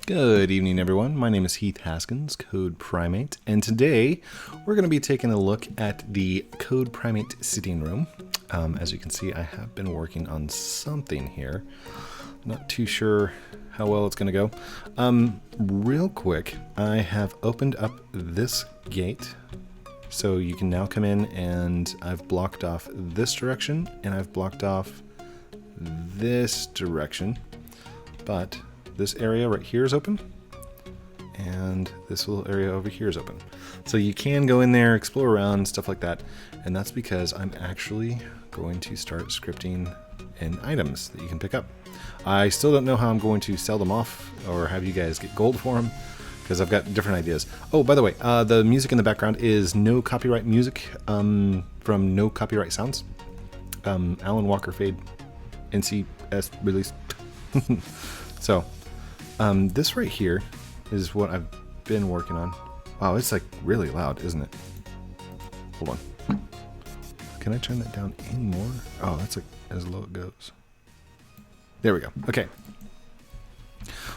Good evening, everyone. My name is Heath Haskins, Code Primate, and today we're going to be taking a look at the Code Primate sitting room. As you can see, I have been working on something here. Not too sure how well it's going to go. Real quick, I have opened up this gate, so you can now come in, and I've blocked off this direction, and I've blocked off this direction, but this area right here is open, and this little area over here is open. So you can go in there, explore around, stuff like that, and that's because I'm actually going to start scripting in items that you can pick up. I still don't know how I'm going to sell them off or have you guys get gold for them, because I've got different ideas. Oh, by the way, the music in the background is no copyright music from No Copyright Sounds. Alan Walker Fade, NCS release. So, this right here is what I've been working on. Wow, it's like really loud, isn't it? Hold on. Can I turn that down any more? Oh, that's like as low it goes. There we go. Okay.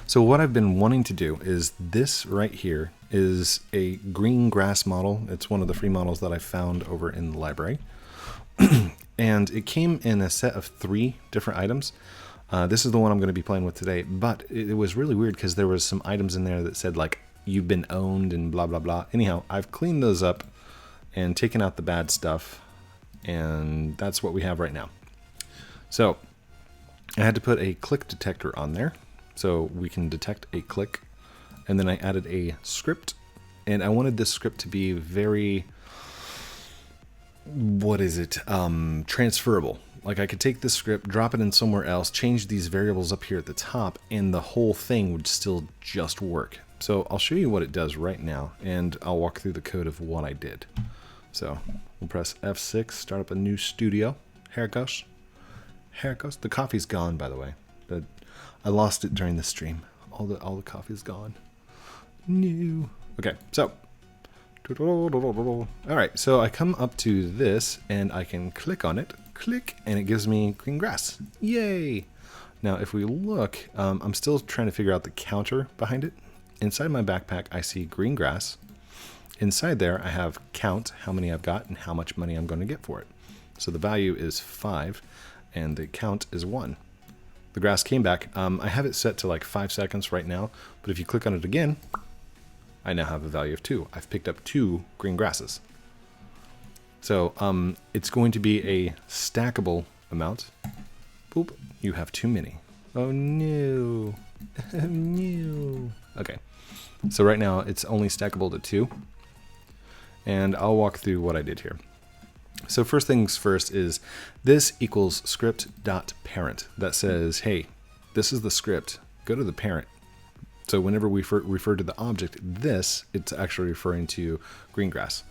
So what I've been wanting to do is this right here is a green grass model. It's one of the free models that I found over in the library. And it came in a set of 3 different items. This is the one I'm going to be playing with today, but it was really weird because there was some items in there that said like you've been owned and blah blah blah. Anyhow, I've cleaned those up and taken out the bad stuff, and that's what we have right now. So I had to put a click detector on there so we can detect a click, and then I added a script, and I wanted this script to be very, transferable. Like I could take this script, drop it in somewhere else, change these variables up here at the top, and the whole thing would still just work. So I'll show you what it does right now, and I'll walk through the code of what I did. So we'll press F6, start up a new studio. Here it goes. Here it goes. The coffee's gone, by the way. But I lost it during the stream. All the coffee's gone. No. Okay, so. Alright, so I come up to this, and I can click on it. Click, and it gives me green grass. Yay! Now, if we look, I'm still trying to figure out the counter behind it. Inside my backpack, I see green grass. Inside there, I have count, how many I've got, and how much money I'm going to get for it. So the value is 5, and the count is 1. The grass came back. I have it set to like 5 seconds right now, but if you click on it again, I now have a value of 2. I've picked up 2 green grasses. So it's going to be a stackable amount. Boop, you have too many. Oh no. Oh no. Okay, so right now it's only stackable to 2. And I'll walk through what I did here. So first things first is this equals script.parent. That says, hey, this is the script. Go to the parent. So whenever we refer to the object this, it's actually referring to green grass.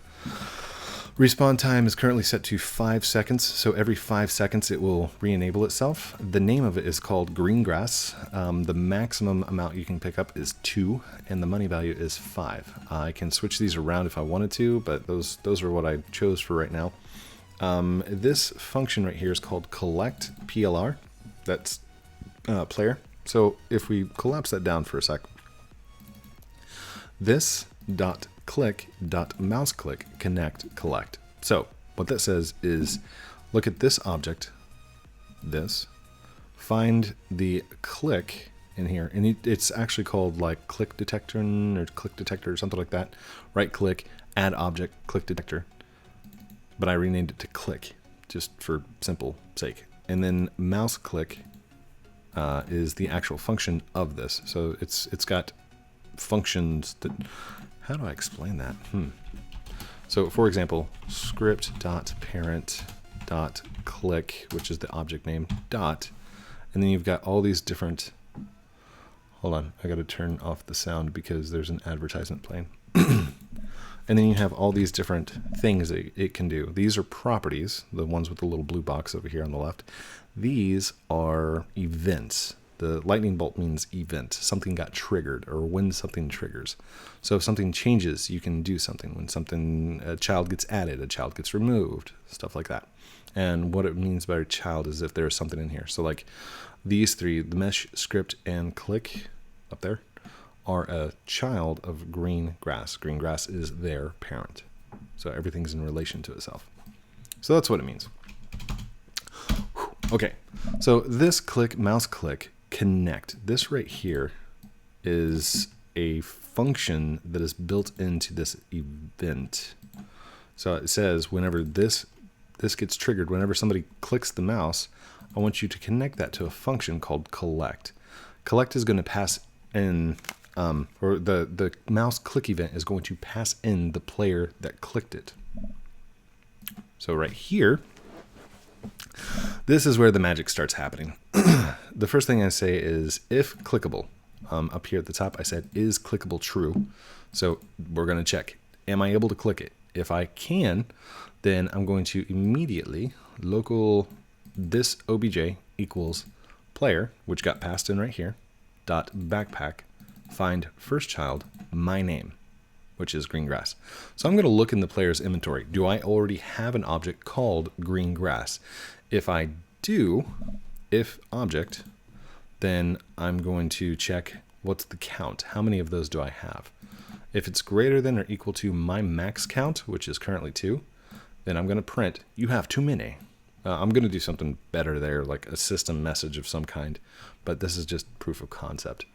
Respawn time is currently set to 5 seconds, so every 5 seconds it will re-enable itself. The name of it is called green grass. The maximum amount you can pick up is 2, and the money value is 5. I can switch these around if I wanted to, but those are what I chose for right now. This function right here is called collect PLR. That's player. So if we collapse that down for a sec, this dot click dot mouse click connect collect. So what that says is look at this object, this, find the click in here, and it's actually called like click detector or something like that. Right click, add object, click detector, but I renamed it to click just for simple sake. And then mouse click is the actual function of this. So it's got functions that, how do I explain that? So for example, script.parent.click, which is the object name, dot, and then you've got all these different, hold on, I got to turn off the sound because there's an advertisement playing. And then you have all these different things that it can do. These are properties, the ones with the little blue box over here on the left. These are events. The lightning bolt means event. Something got triggered, or when something triggers. So if something changes, you can do something. When a child gets added, a child gets removed, stuff like that. And what it means by a child is if there's something in here. So like these 3, the mesh, script, and click up there, are a child of green grass. Green grass is their parent. So everything's in relation to itself. So that's what it means. Okay, so this mouse click, connect. This right here is a function that is built into this event. So it says whenever this gets triggered, whenever somebody clicks the mouse, I want you to connect that to a function called collect. Collect is going to pass in, or the mouse click event is going to pass in the player that clicked it. So right here, this is where the magic starts happening. The first thing I say is if clickable. Up here at the top, I said is clickable true. So we're going to check. Am I able to click it? If I can, then I'm going to immediately local this obj equals player, which got passed in right here, dot backpack, find first child, my name, which is green grass. So I'm going to look in the player's inventory. Do I already have an object called green grass? If I do, if object, then I'm going to check what's the count. How many of those do I have? If it's greater than or equal to my max count, which is currently 2, then I'm going to print, you have too many. I'm going to do something better there, like a system message of some kind, but this is just proof of concept.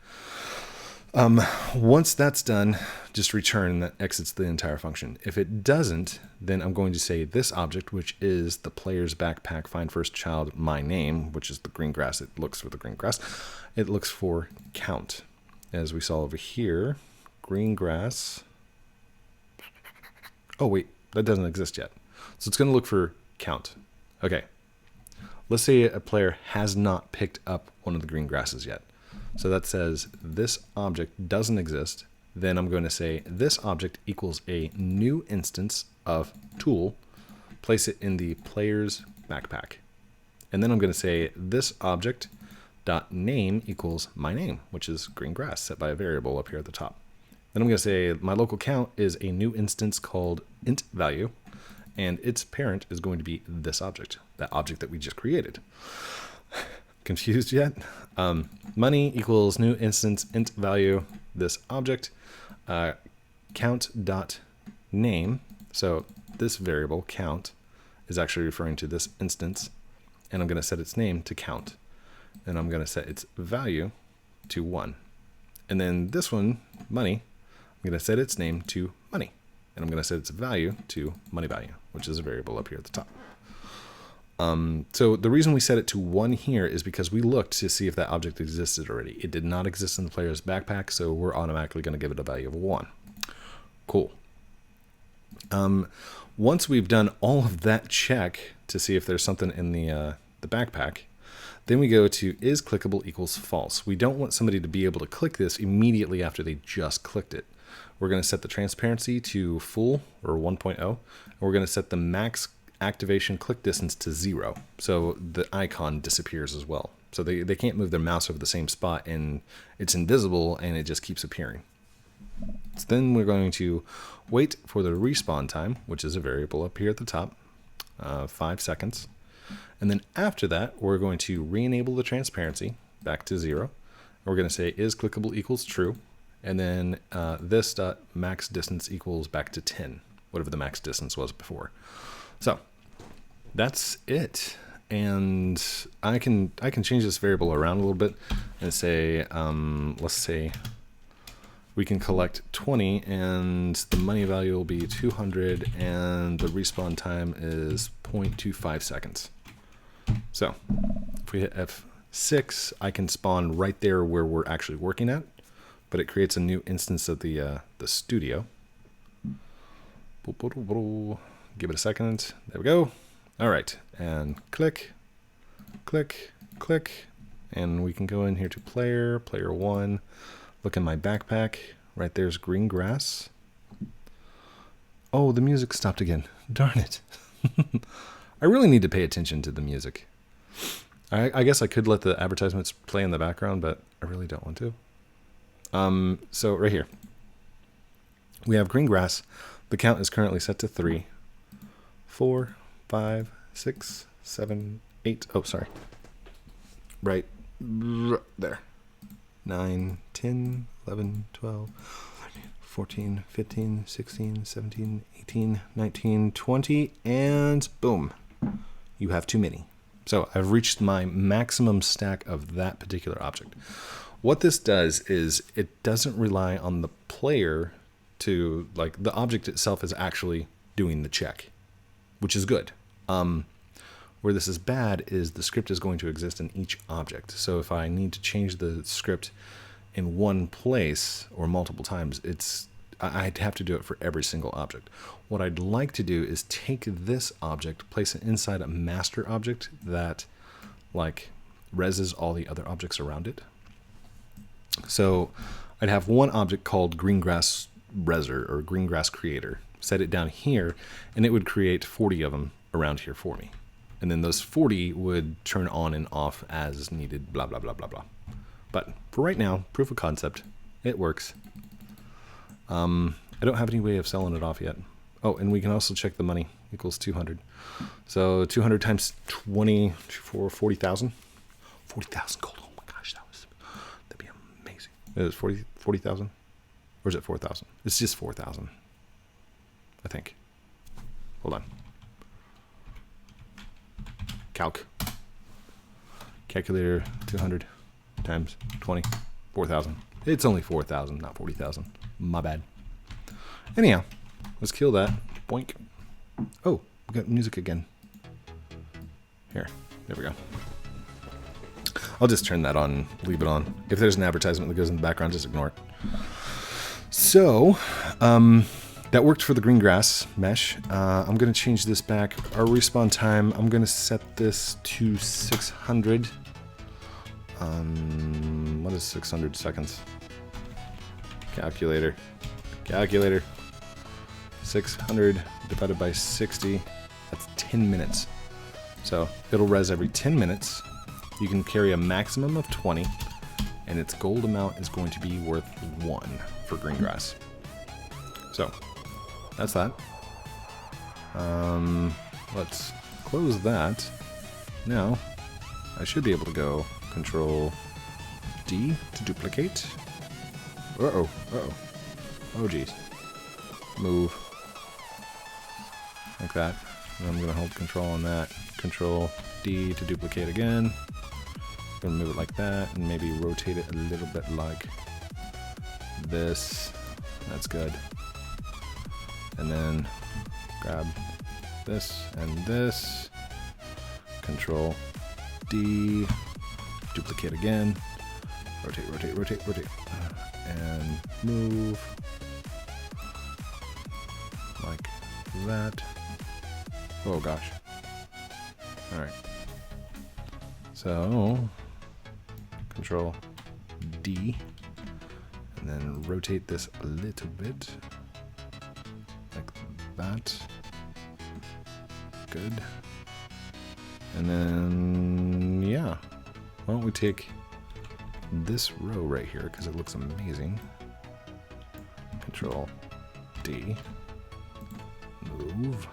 Once that's done, just return, that exits the entire function. If it doesn't, then I'm going to say this object, which is the player's backpack, find first child, my name, which is the green grass. It looks for the green grass. It looks for count. As we saw over here, green grass. Oh, wait, that doesn't exist yet. So it's going to look for count. Okay. Let's say a player has not picked up one of the green grasses yet. So that says this object doesn't exist. Then I'm going to say this object equals a new instance of tool. Place it in the player's backpack. And then I'm going to say this object dot name equals my name, which is green grass, set by a variable up here at the top. Then I'm going to say my local count is a new instance called int value, and its parent is going to be this object, that object that we just created. Confused yet? Money equals new instance int value, this object, count dot name. So this variable count is actually referring to this instance, and I'm going to set its name to count. And I'm going to set its value to 1. And then this one, money, I'm going to set its name to money. And I'm going to set its value to money value, which is a variable up here at the top. So the reason we set it to 1 here is because we looked to see if that object existed already. It did not exist in the player's backpack, so we're automatically going to give it a value of 1. Cool. Once we've done all of that check to see if there's something in the backpack, then we go to is clickable equals false. We don't want somebody to be able to click this immediately after they just clicked it. We're going to set the transparency to full or 1.0. And we're going to set the max activation click distance to 0. So the icon disappears as well. So they can't move their mouse over the same spot and it's invisible and it just keeps appearing. So then we're going to wait for the respawn time, which is a variable up here at the top, 5 seconds. And then after that, we're going to re-enable the transparency back to 0. We're going to say is clickable equals true. And then this dot max distance equals back to 10, whatever the max distance was before. So that's it. And I can change this variable around a little bit and say, let's say we can collect 20 and the money value will be 200 and the respawn time is 0.25 seconds. So if we hit F6, I can spawn right there where we're actually working at, but it creates a new instance of the studio. Give it a second. There we go. All right, and click, click, click, and we can go in here to player 1. Look in my backpack. Right there's green grass. Oh, the music stopped again. Darn it. I really need to pay attention to the music. I guess I could let the advertisements play in the background, but I really don't want to. So right here, we have green grass. The count is currently set to 3, 4, 5, 6, 7, 8. Oh, sorry. Right there. 9, 10, 11, 12, 14, 15, 16, 17, 18, 19, 20, and boom, you have too many. So I've reached my maximum stack of that particular object. What this does is it doesn't rely on the player to, like, the object itself is actually doing the check, which is good. Where this is bad is the script is going to exist in each object. So if I need to change the script in one place or multiple times, I'd have to do it for every single object. What I'd like to do is take this object, place it inside a master object that, like, reses all the other objects around it. So I'd have one object called greengrass reser or greengrass creator. Set it down here, and it would create 40 of them around here for me. And then those 40 would turn on and off as needed, blah, blah, blah, blah, blah. But for right now, proof of concept, it works. I don't have any way of selling it off yet. Oh, and we can also check the money equals 200. So 200 times 20 for 40,000. 40,000 gold. Oh my gosh, that'd be amazing. It was 40,000? Or is it 4,000? It's just 4,000. I think. Hold on. Calculator 200 times 20, 4,000. It's only 4,000, not 40,000. My bad. Anyhow, let's kill that. Boink. Oh, we got music again. Here, there we go. I'll just turn that on, leave it on. If there's an advertisement that goes in the background, just ignore it. So, that worked for the green grass mesh. I'm going to change this back. Our respawn time, I'm going to set this to 600. What is 600 seconds? Calculator. 600 divided by 60. That's 10 minutes. So it'll res every 10 minutes. You can carry a maximum of 20. And its gold amount is going to be worth 1 for green grass. So that's that. Let's close that. Now, I should be able to go Control D to duplicate. Oh geez. Move. Like that. And I'm going to hold Control on that. Control D to duplicate again. Going to move it like that and maybe rotate it a little bit like this. That's good. And then grab this and this, Control D, duplicate again, rotate, and move like that. Oh gosh. Alright. So, Control D, and then rotate this a little bit. That. Good. And then, yeah. Why don't we take this row right here, because it looks amazing. Control D. Move.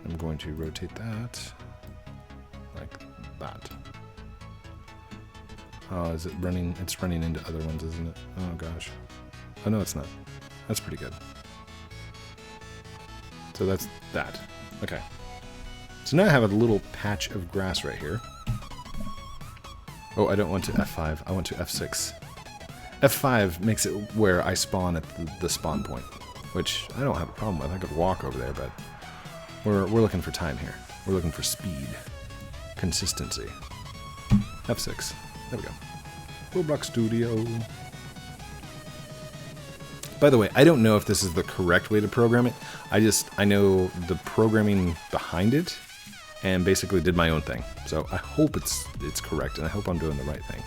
I'm going to rotate that like that. Oh, is it running? It's running into other ones, isn't it? Oh gosh. Oh no, it's not. That's pretty good. So that's that. Okay. So now I have a little patch of grass right here. Oh, I don't want to F5. I want to F6. F5 makes it where I spawn at the spawn point, which I don't have a problem with. I could walk over there, but we're looking for time here. We're looking for speed. Consistency. F6. There we go. Roblox Studio. By the way, I don't know if this is the correct way to program it. I know the programming behind it and basically did my own thing. So I hope it's correct, and I hope I'm doing the right thing.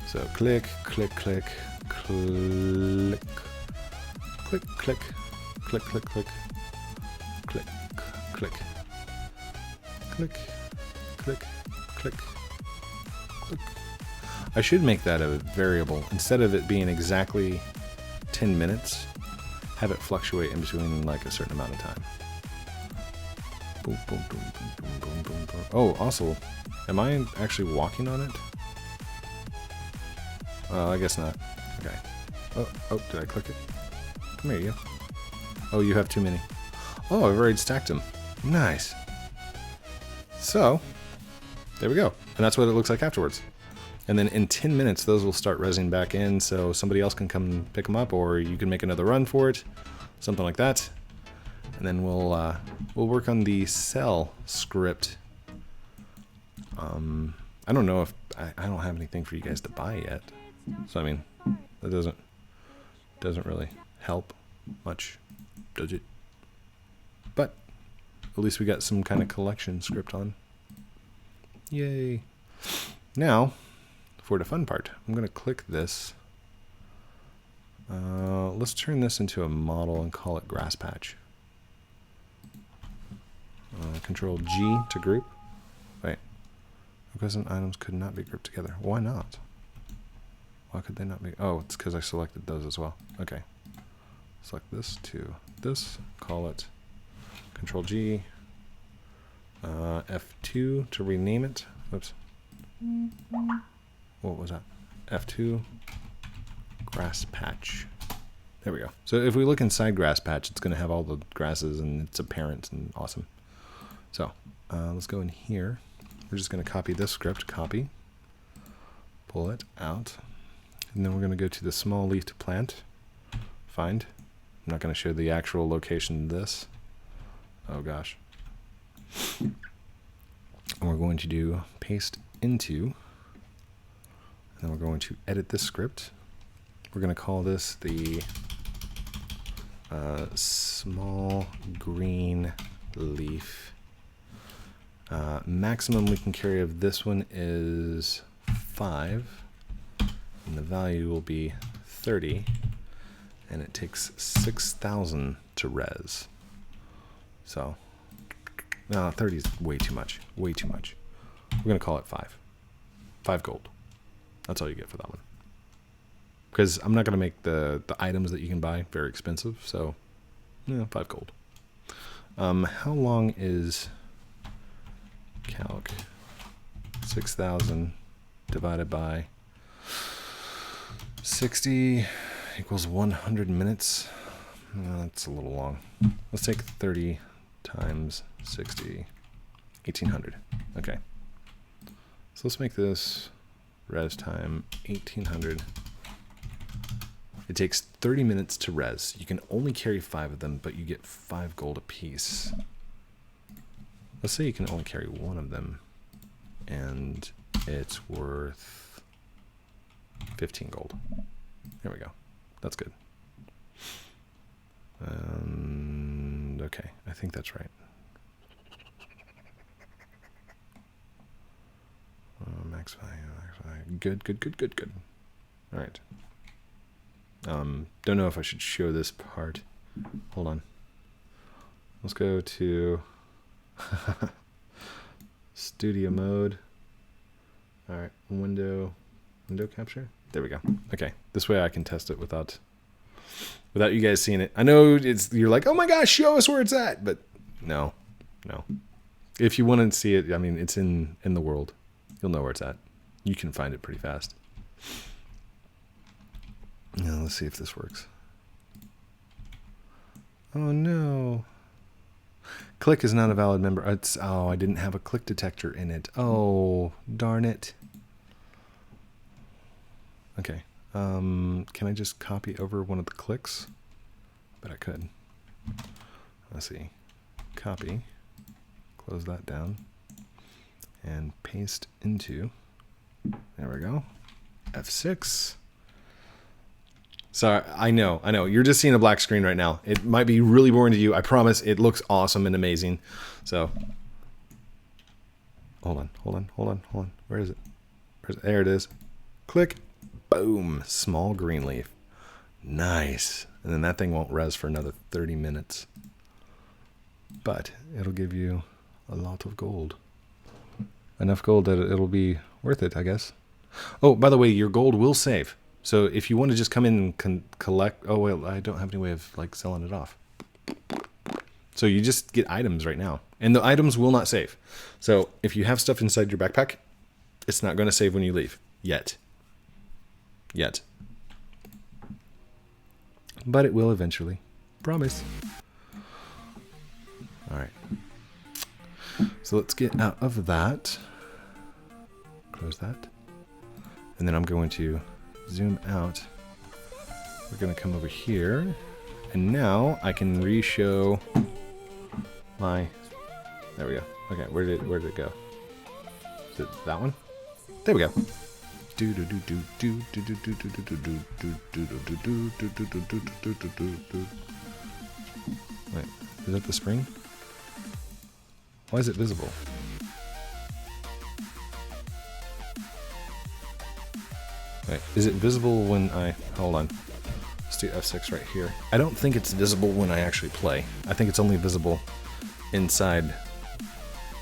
So click, click, click, click, click, click, click, click, click, click, click, click, click, click, click. I should make that a variable. Instead of it being exactly 10 minutes, have it fluctuate in between like a certain amount of time. Boom, boom, boom, boom, boom, boom, boom, boom. Oh, also, am I actually walking on it? I guess not. Okay. Oh, did I click it? Come here, you. Oh, you have too many. Oh, I've already stacked them. Nice. So, there we go. And that's what it looks like afterwards. And then in 10 minutes, those will start rezzing back in, so somebody else can come and pick them up, or you can make another run for it, something like that. And then we'll work on the sell script. I don't know if I don't have anything for you guys to buy yet, so I mean that doesn't really help much, does it? But at least we got some kind of collection script on. Yay! Now for the fun part, I'm gonna click this. Let's turn this into a model and call it grass patch. Control G to group. Wait. Present items could not be grouped together. Why not? Why could they not be? Oh, it's because I selected those as well. Okay. Select this to this. Call it Control G. F2 to rename it. Oops. What was that? F2. Grass patch. There we go. So if we look inside grass patch, it's going to have all the grasses and it's apparent and awesome. So let's go in here. We're just going to copy this script, copy, pull it out, and then we're going to go to the small leafed plant, find. I'm not going to show the actual location of this. Oh gosh. And we're going to do paste into, and then we're going to edit this script. We're going to call this the small green leaf. Maximum we can carry of this one is 5, and the value will be 30, and it takes 6,000 to res. So, no, 30 is way too much. Way too much. We're going to call it 5. 5 gold. That's all you get for that one. Because I'm not going to make the items that you can buy very expensive, so, yeah, 5 gold. How long is calc 6,000 divided by 60 equals 100 minutes? That's a little long. Let's take 30 times 60, 1,800. Okay. So let's make this res time 1,800. It takes 30 minutes to res. You can only carry 5 of them, but you get 5 gold apiece. Let's say you can only carry 1 of them, and it's worth 15 gold. There we go. That's good. Okay, I think that's right. Max value, max value. Good. All right. Don't know if I should show this part. Hold on. Let's go to studio mode. All right, window capture. There we go. Okay, this way I can test it without you guys seeing it. I know you're like, oh my gosh, show us where it's at, but no. If you want to see it, I mean, it's in the world. You'll know where it's at. You can find it pretty fast. Now let's see if this works. Oh no. Click is not a valid member. I didn't have a click detector in it. Oh, darn it. Okay. Can I just copy over one of the clicks? But I could. Let's see. Copy. Close that down. And paste into. There we go. F6. Sorry, I know. You're just seeing a black screen right now. It might be really boring to you. I promise it looks awesome and amazing. So, hold on. Where is it? There it is. Click. Boom. Small green leaf. Nice. And then that thing won't res for another 30 minutes. But it'll give you a lot of gold. Enough gold that it'll be worth it, I guess. Oh, by the way, your gold will save. So if you want to just come in and collect... Oh, well, I don't have any way of like selling it off. So you just get items right now. And the items will not save. So if you have stuff inside your backpack, it's not going to save when you leave. Yet. but it will eventually. Promise. Alright. So let's get out of that. Close that. And then I'm going to zoom out. We're going to come over here. And now I can re-show my... There we go. Okay, where did it go? Is it that one? There we go. Wait, is that the spring? Why is it visible? Wait, is it visible when I... Hold on. Let's do F6 right here. I don't think it's visible when I actually play. I think it's only visible inside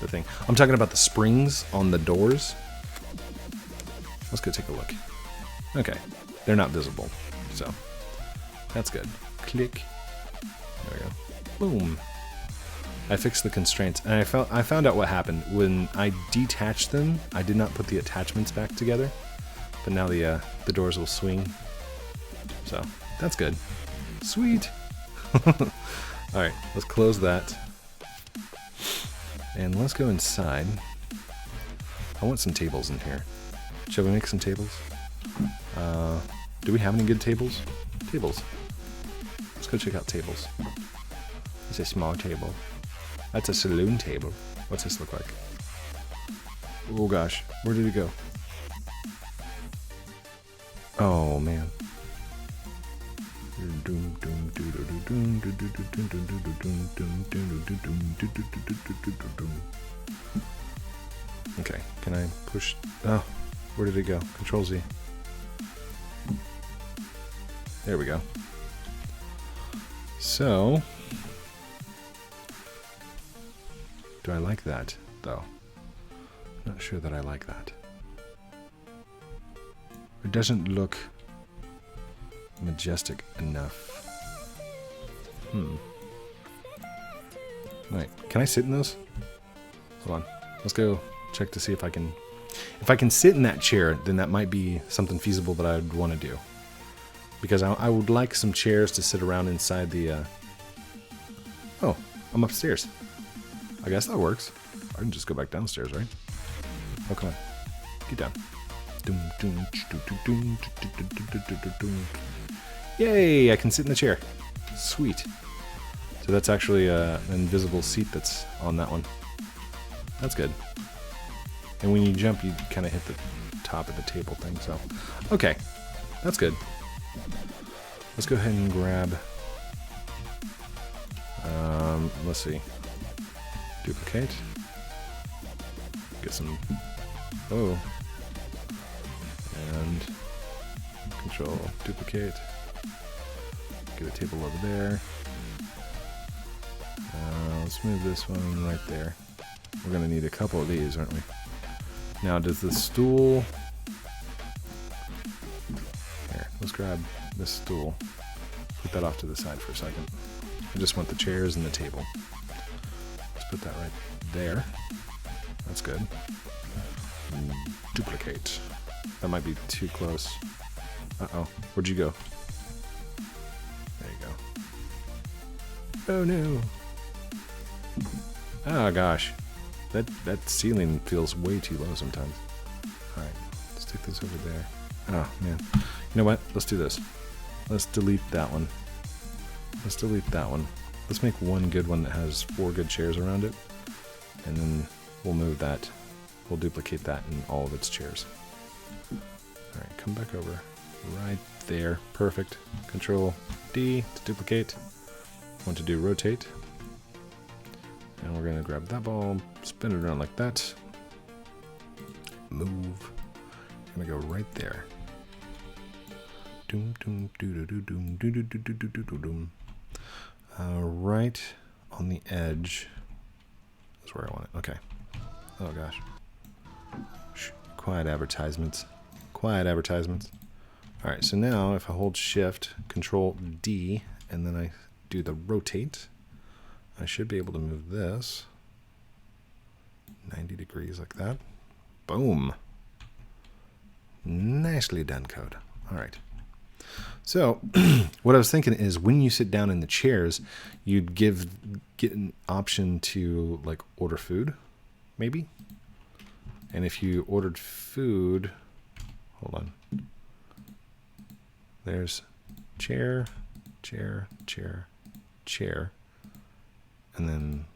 the thing. I'm talking about the springs on the doors. Let's go take a look. Okay, they're not visible, so that's good. Click. There we go. Boom. I fixed the constraints, and I found out what happened when I detached them. I did not put the attachments back together, but now the doors will swing. So that's good. Sweet. All right, let's close that, and let's go inside. I want some tables in here. Shall we make some tables? Do we have any good tables? Tables. Let's go check out tables. It's a small table. That's a saloon table. What's this look like? Oh gosh, where did it go? Oh man. Okay, can I push? Oh, where did it go? Control Z. There we go. So, do I like that, though? I'm not sure that I like that. It doesn't look majestic enough. Wait, can I sit in those? Hold on. Let's go check to see if I can... If I can sit in that chair, then that might be something feasible that I would want to do. Because I would like some chairs to sit around inside the... Oh, I'm upstairs. I guess that works. I can just go back downstairs, right? Oh, come on. Get down. Yay, I can sit in the chair. Sweet. So that's actually an invisible seat that's on that one. That's good. And when you jump, you kind of hit the top of the table thing, so... Okay, that's good. Let's go ahead and grab... let's see. Duplicate. Get some... Oh. And... Control, duplicate. Get a table over there. Let's move this one right there. We're going to need a couple of these, aren't we? Now, does the stool... Here, let's grab this stool. Put that off to the side for a second. I just want the chairs and the table. Let's put that right there. That's good. Duplicate. That might be too close. Uh-oh. Where'd you go? There you go. Oh, no. Oh, gosh. That ceiling feels way too low sometimes. Alright, let's take this over there. Oh, man. You know what? Let's do this. Let's delete that one. Let's delete that one. Let's make one good one that has 4 good chairs around it. And then we'll move that. We'll duplicate that in all of its chairs. Alright, come back over. Right there. Perfect. Control D to duplicate. Want to do rotate. And we're going to grab that ball, spin it around like that. Move. I'm going to go right there. Right on the edge. That's where I want it. Okay. Oh gosh. Shh. Quiet advertisements. Quiet advertisements. Alright, so now if I hold Shift, Control D, and then I do the rotate, I should be able to move this 90 degrees like that. Boom. Nicely done, code. All right. So what I was thinking is when you sit down in the chairs, you'd get an option to like order food, maybe. And if you ordered food, hold on. There's chair, chair, chair, chair. And then,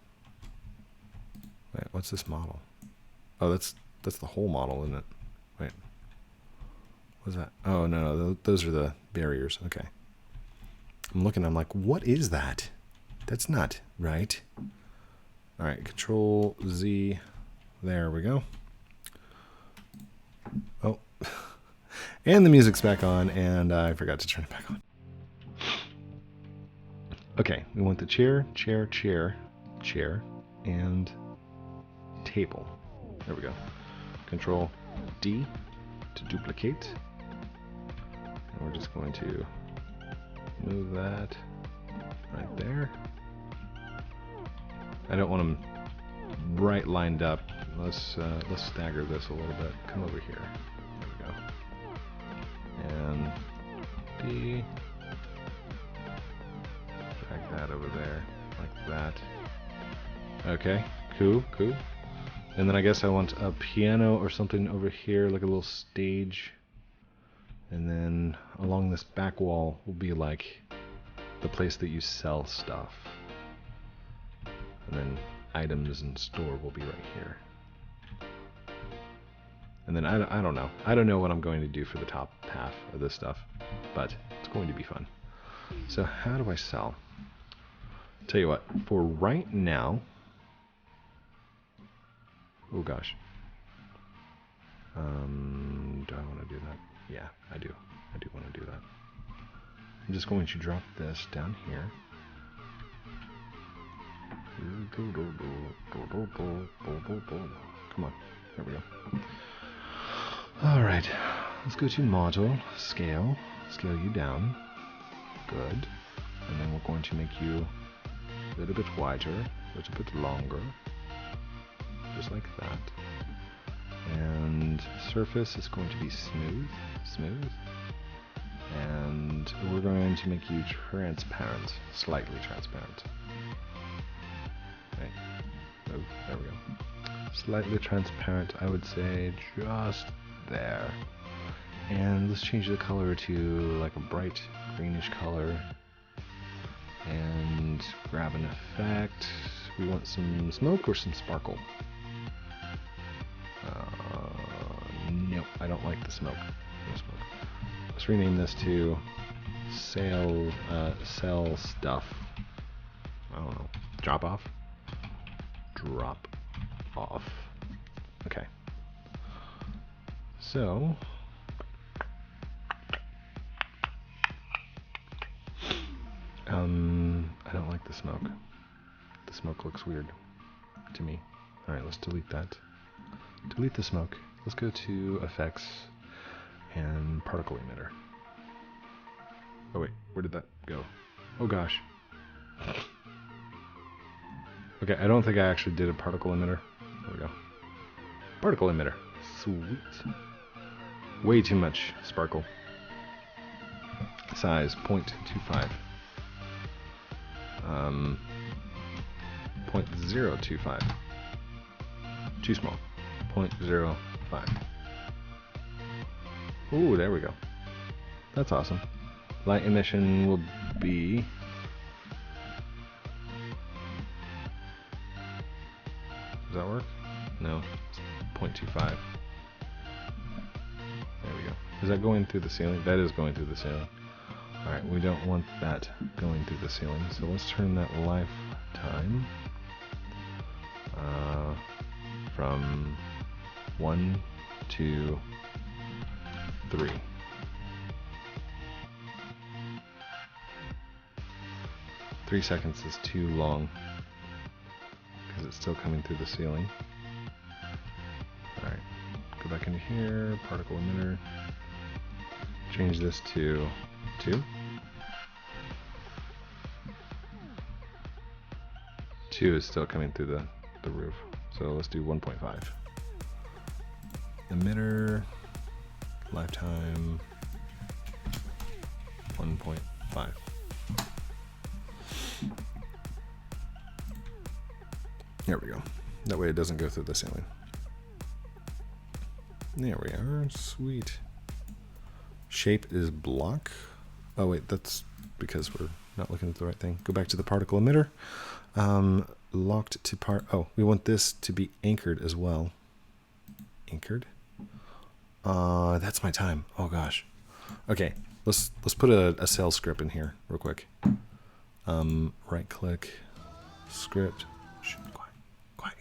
wait, what's this model? Oh, that's the whole model, isn't it? Wait. What's that? Oh, no, those are the barriers. Okay. I'm looking, I'm like, what is that? That's not right. All right, Control Z. There we go. Oh. And the music's back on, and I forgot to turn it back on. Okay, we want the chair, chair, chair, chair, and table. There we go. Control D to duplicate. And we're just going to move that right there. I don't want them right lined up. Let's stagger this a little bit. Come over here. There we go. And D. Drag that over there like that. Okay, cool, cool. And then I guess I want a piano or something over here, like a little stage. And then along this back wall will be like the place that you sell stuff. And then items and store will be right here. And then I don't know. I don't know what I'm going to do for the top half of this stuff, but it's going to be fun. So how do I sell? Tell you what, for right now, oh gosh. Do I want to do that? Yeah, I do. I do want to do that. I'm just going to drop this down here. Come on. There we go. Alright. Let's go to model, scale. Scale you down. Good. And then we're going to make you a little bit wider, a little bit longer. Just like that. And surface is going to be smooth, smooth. And we're going to make you transparent, slightly transparent. Okay. Oh, there we go. Slightly transparent, I would say just there. And let's change the color to like a bright greenish color. And grab an effect. We want some smoke or some sparkle? No, I don't like the smoke. No smoke. Let's rename this to sell stuff. I don't know. Drop off. Drop off. Okay. So I don't like the smoke. The smoke looks weird to me. Alright, let's delete that. Delete the smoke. Let's go to effects and particle emitter. Oh wait, where did that go? Oh gosh. Okay, I don't think I actually did a particle emitter. There we go. Particle emitter. Sweet. Way too much sparkle. Size 0.25. 0.025. Too small. 0.05. Ooh, there we go. That's awesome. Light emission will be... Does that work? No. It's 0.25. There we go. Is that going through the ceiling? That is going through the ceiling. Alright, we don't want that going through the ceiling, so let's turn that lifetime from 1 to 3. Three seconds is too long because it's still coming through the ceiling. Alright, go back into here, particle emitter, change this to 2. 2 is still coming through the roof, so let's do 1.5. Emitter, lifetime, 1.5. There we go. That way it doesn't go through the ceiling. There we are. Sweet. Shape is block. Oh wait, that's because we're not looking at the right thing. Go back to the particle emitter. Locked to part. Oh, we want this to be anchored as well. Anchored. That's my time. Oh gosh. Okay, let's put a cell script in here real quick. Right click, script. Shh, quiet.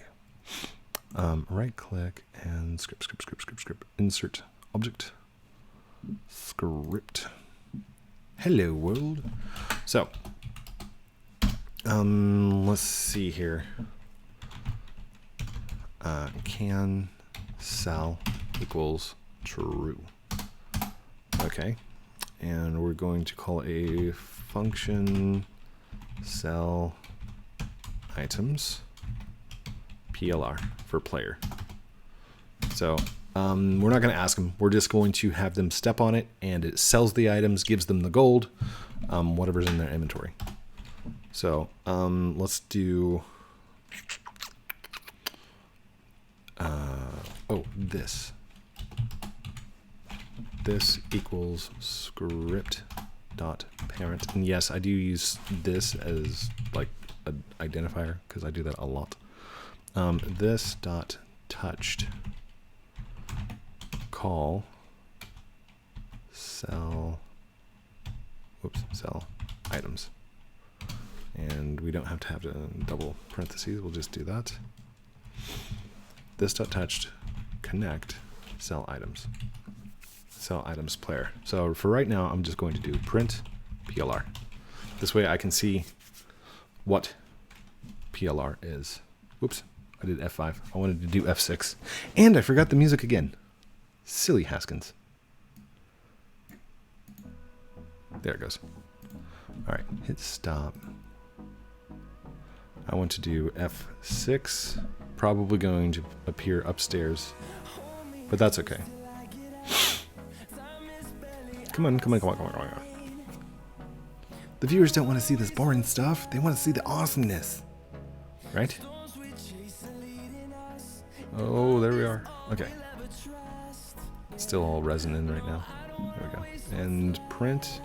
Right click and script. Insert object. Script. Hello world. So, let's see here. Can cell equals true. Okay, and we're going to call a function cell items PLR for player. So we're not going to ask them. We're just going to have them step on it, and it sells the items, gives them the gold, whatever's in their inventory. So let's do this. This equals script dot parent, and yes, I do use this as like an identifier because I do that a lot. This dot touched call cell items, and we don't have to double parentheses. We'll just do that. This dot touched connect cell items player. So for right now, I'm just going to do print PLR. This way I can see what PLR is. Whoops, I did F5. I wanted to do F6. And I forgot the music again. Silly Haskins. There it goes. All right, hit stop. I want to do F6. Probably going to appear upstairs, but that's okay. Come on. The viewers don't want to see this boring stuff. They want to see the awesomeness. Right? Oh, there we are. Okay. It's still all resonant right now. There we go. And print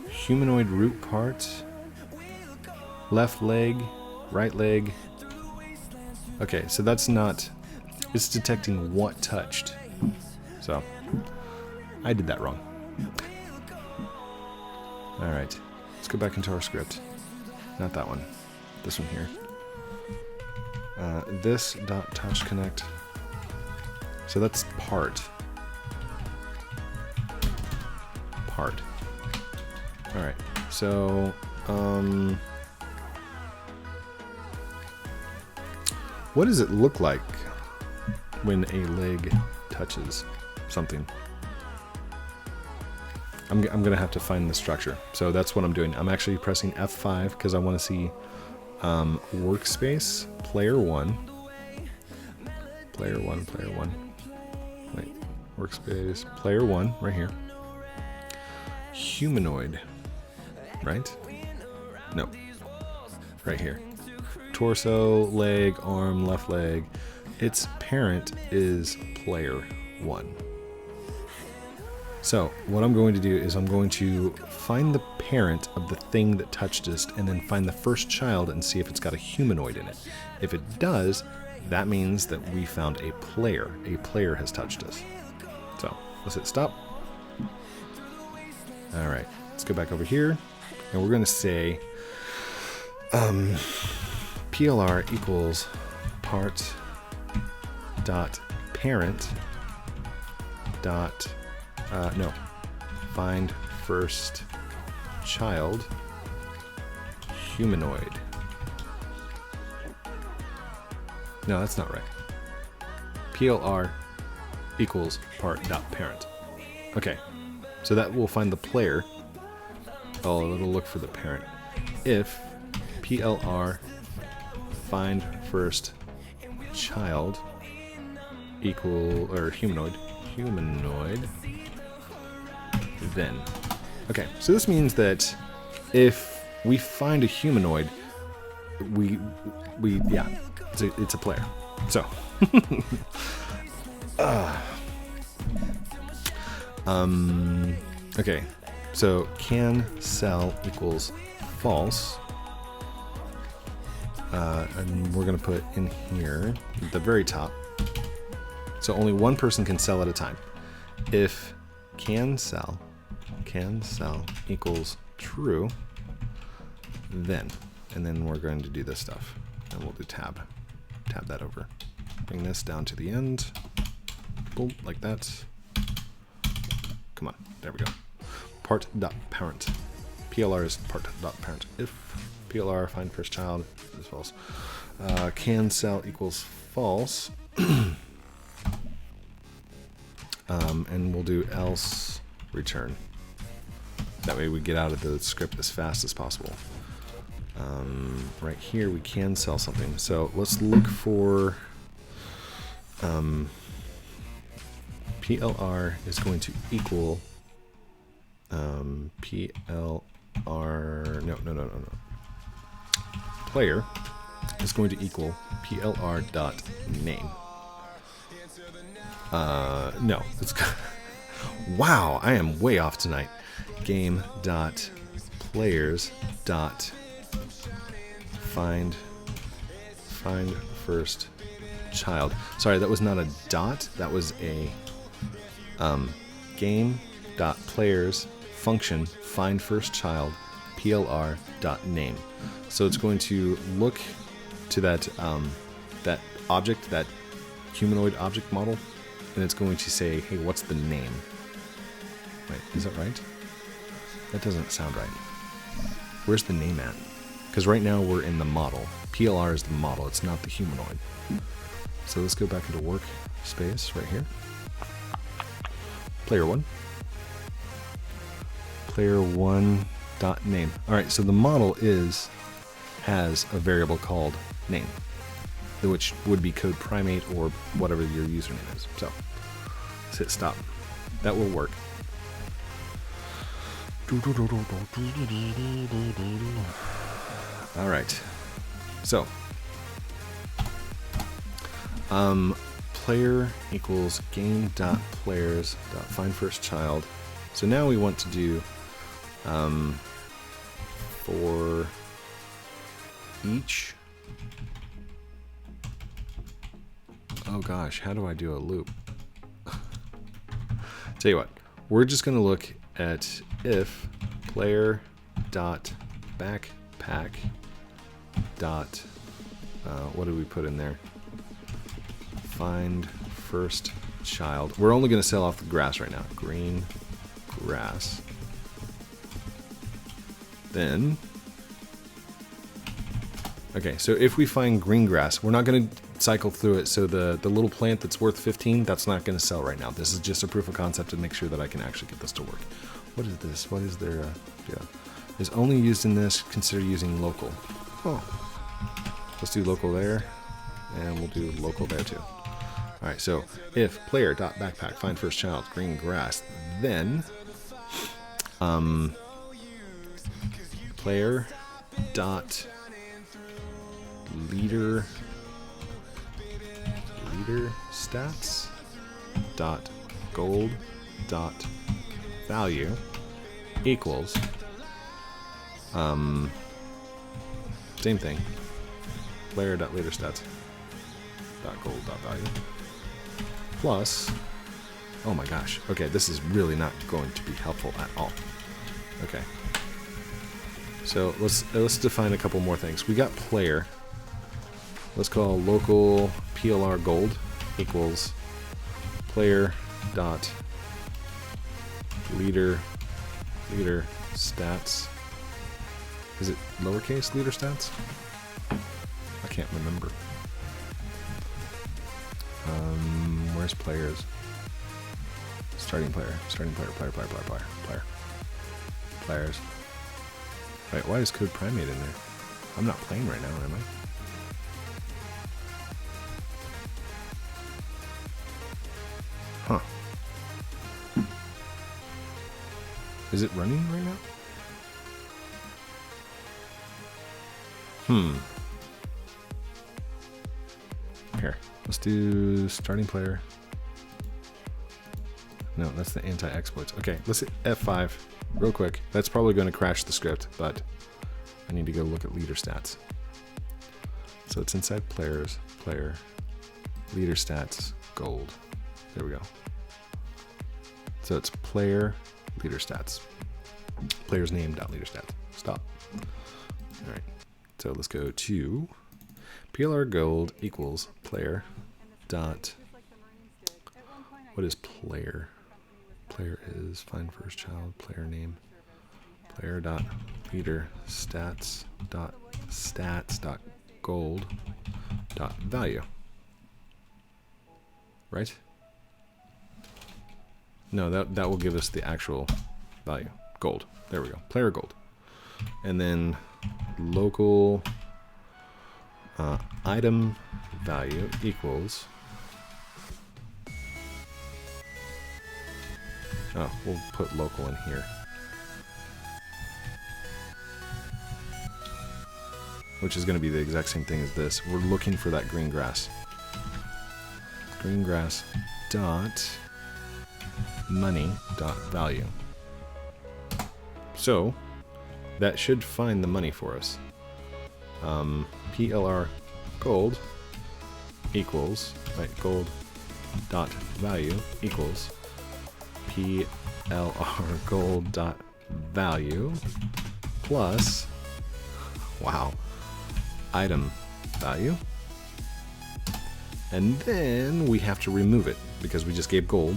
humanoid root part, left leg, right leg. Okay, so that's not, it's detecting what touched. So I did that wrong. All right, let's go back into our script. Not that one, this one here. This dot touch connect. So that's part. All right, so what does it look like when a leg touches something? I'm gonna have to find the structure. So that's what I'm doing. I'm actually pressing F5 because I want to see workspace, player one. Wait, workspace, player one, right here. Humanoid, right? No, right here. Torso, leg, arm, left leg. Its parent is player one. So what I'm going to do is I'm going to find the parent of the thing that touched us and then find the first child and see if it's got a humanoid in it. If it does, that means that we found a player. A player has touched us. So let's hit stop. All right, let's go back over here and we're going to say PLR equals part dot parent dot find first child humanoid. No, that's not right. PLR equals part dot parent. Okay, so that will find the player. Oh, it'll look for the parent. If PLR find first child equal or humanoid, then. Okay, so this means that if we find a humanoid, yeah, it's a player. So, okay, so can cell equals false, and we're gonna put in here at the very top. So only one person can sell at a time. If can cell equals true, then, and then we're going to do this stuff, and we'll do tab that over. Bring this down to the end, boom, like that. Come on, there we go. Part.parent. PLR is part.parent. If PLR find first child is false. Can cell equals false. And we'll do else return. That way we get out of the script as fast as possible. Right here we can sell something. So let's look for PLR is going to equal PLR, no. Player is going to equal PLR dot name. No, it's wow, I am way off tonight. Game dot players dot find first child. Sorry, that was not a dot, that was a game dot players function find first child PLR dot name. So it's going to look to that that object, that humanoid object model, and it's going to say, hey, what's the name? Wait, is that right? That doesn't sound right. Where's the name at? Because right now we're in the model. PLR is the model, it's not the humanoid. So let's go back into workspace right here. Player 1. Player 1 dot name. All right, so the model has a variable called name, which would be code primate or whatever your username is. So let's hit stop. That will work. All right. So player equals game dot players dot find first child. So now we want to do for each. Oh gosh, how do I do a loop? Tell you what, we're just going to look at if player dot backpack dot what did we put in there? Find first child. We're only going to sell off the grass right now. Green grass. Then okay, so if we find green grass, we're not going to cycle through it. So the little plant that's worth 15, that's not going to sell right now. This is just a proof of concept to make sure that I can actually get this to work. What is this? What is their yeah? Is only used in this. Consider using local. Oh, let's do local there, and we'll do local there too. All right. So if player dot backpack find first child green grass, then player dot leader stats dot gold dot value equals same thing, player dot leader stats dot gold dot value plus, oh my gosh, okay, this is really not going to be helpful at all. Okay, so let's define a couple more things. We got player. Let's call local PLR gold equals player dot leader stats. Is it lowercase leader stats? I can't remember. Where's players? Starting player. Players. Wait, why is code primate in there? I'm not playing right now, am I? Huh. Is it running right now? Here, let's do starting player. No, that's the anti-exploits. Okay, let's hit F5 real quick. That's probably going to crash the script, but I need to go look at leader stats. So it's inside players, player, leader stats, gold. There we go. So it's player, leader stats. Player's name dot leader stats. Stop. All right. So let's go to PLR gold equals player dot. What is player? Player is find first child, player name, player dot leader stats dot gold dot value. Right? No, that will give us the actual value. Gold. There we go. Player gold. And then local item value equals. Oh, we'll put local in here. Which is going to be the exact same thing as this. We're looking for that green grass. Green grass dot money dot value. So that should find the money for us. PLR gold equals, right, gold dot value equals PLR gold dot value plus, wow, item value. And then we have to remove it because we just gave gold.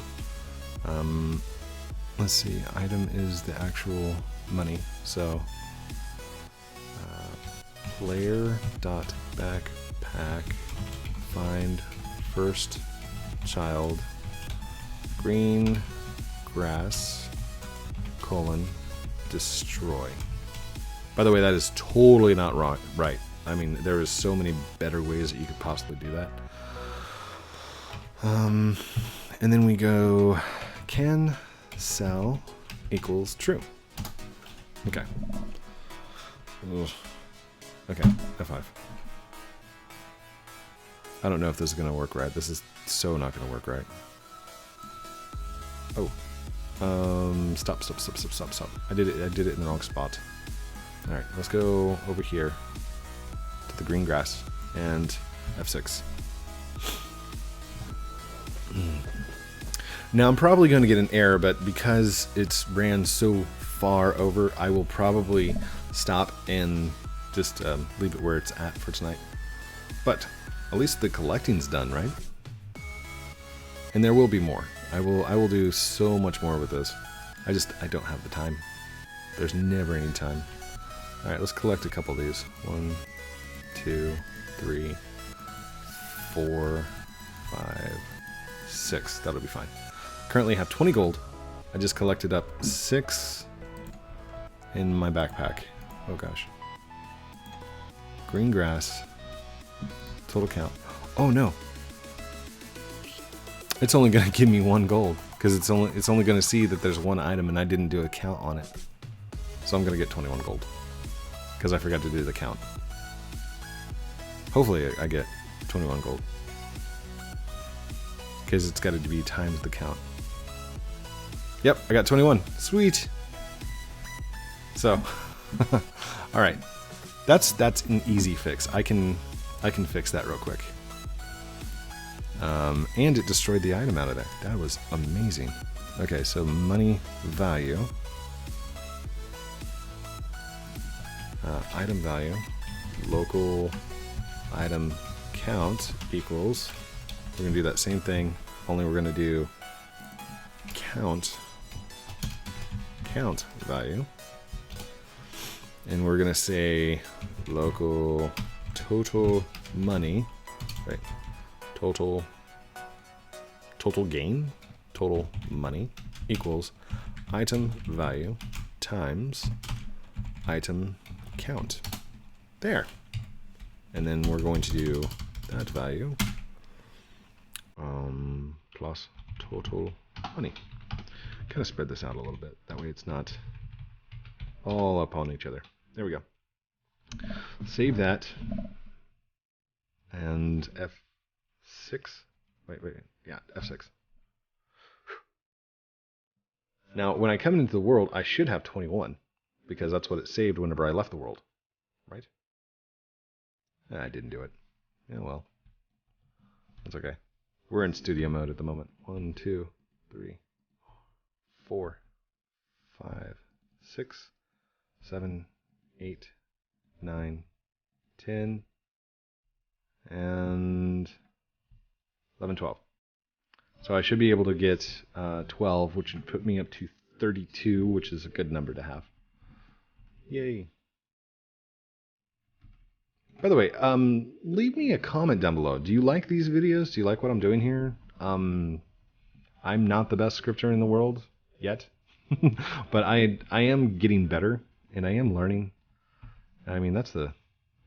Let's see, item is the actual money. So player dot backpack find first child green grass colon destroy. By the way, that is totally not wrong, right? I mean, there is so many better ways that you could possibly do that. And then we go can sell equals true. Okay. Ugh. Okay, F5. I don't know if this is going to work right. This is so not going to work right. Oh. Stop. I did it in the wrong spot. All right, let's go over here to the green grass and F6. Now I'm probably going to get an error, but because it's ran so far over, I will probably stop and just leave it where it's at for tonight. But at least the collecting's done, right? And there will be more. I will do so much more with this. I don't have the time. There's never any time. All right, let's collect a couple of these. 1, 2, 3, 4, 5, 6. That'll be fine. Currently have 20 gold. I just collected up 6 in my backpack. Oh gosh. Green grass. Total count. Oh no. It's only gonna give me 1 gold because it's only gonna see that there's 1 item and I didn't do a count on it. So I'm gonna get 21 gold because I forgot to do the count. Hopefully I get 21 gold because it's got to be times the count. Yep, I got 21. Sweet. So, all right, that's an easy fix. I can fix that real quick. And it destroyed the item out of there. That was amazing. Okay, so money value, item value, local item count equals. We're gonna do that same thing, only we're gonna do count value, and we're gonna say local total money, right? Total gain, total money equals item value times item count. There. And then we're going to do that value plus total money kind of spread this out a little bit. That way it's not all up on each other. There we go. Save that. And F6. Wait. Yeah, F6. Now, when I come into the world, I should have 21, because that's what it saved whenever I left the world, right? I didn't do it. Yeah, well, that's okay. We're in studio mode at the moment. 1, 2, 3, 4, 5, 6, 7, 8, 9, 10, and 11, 12. So I should be able to get 12, which would put me up to 32, which is a good number to have. Yay. By the way, leave me a comment down below. Do you like these videos? Do you like what I'm doing here? I'm not the best scripter in the world yet, but I am getting better, and I am learning. I mean, that's the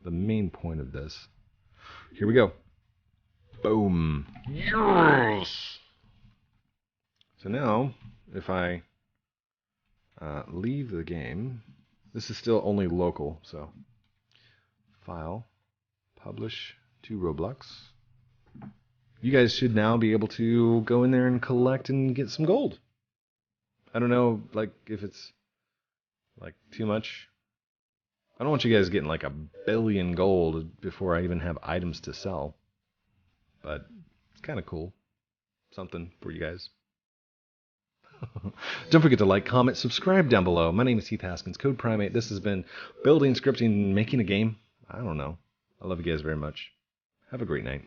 main point of this. Here we go. Boom. Yes! So now, if I leave the game, this is still only local, so File, Publish to Roblox. You guys should now be able to go in there and collect and get some gold. I don't know, like, if it's, like, too much. I don't want you guys getting, like, 1 billion gold before I even have items to sell. But it's kind of cool. Something for you guys. Don't forget to like, comment, subscribe down below. My name is Heath Haskins, Code Primate. This has been building, scripting, making a game. I don't know. I love you guys very much. Have a great night.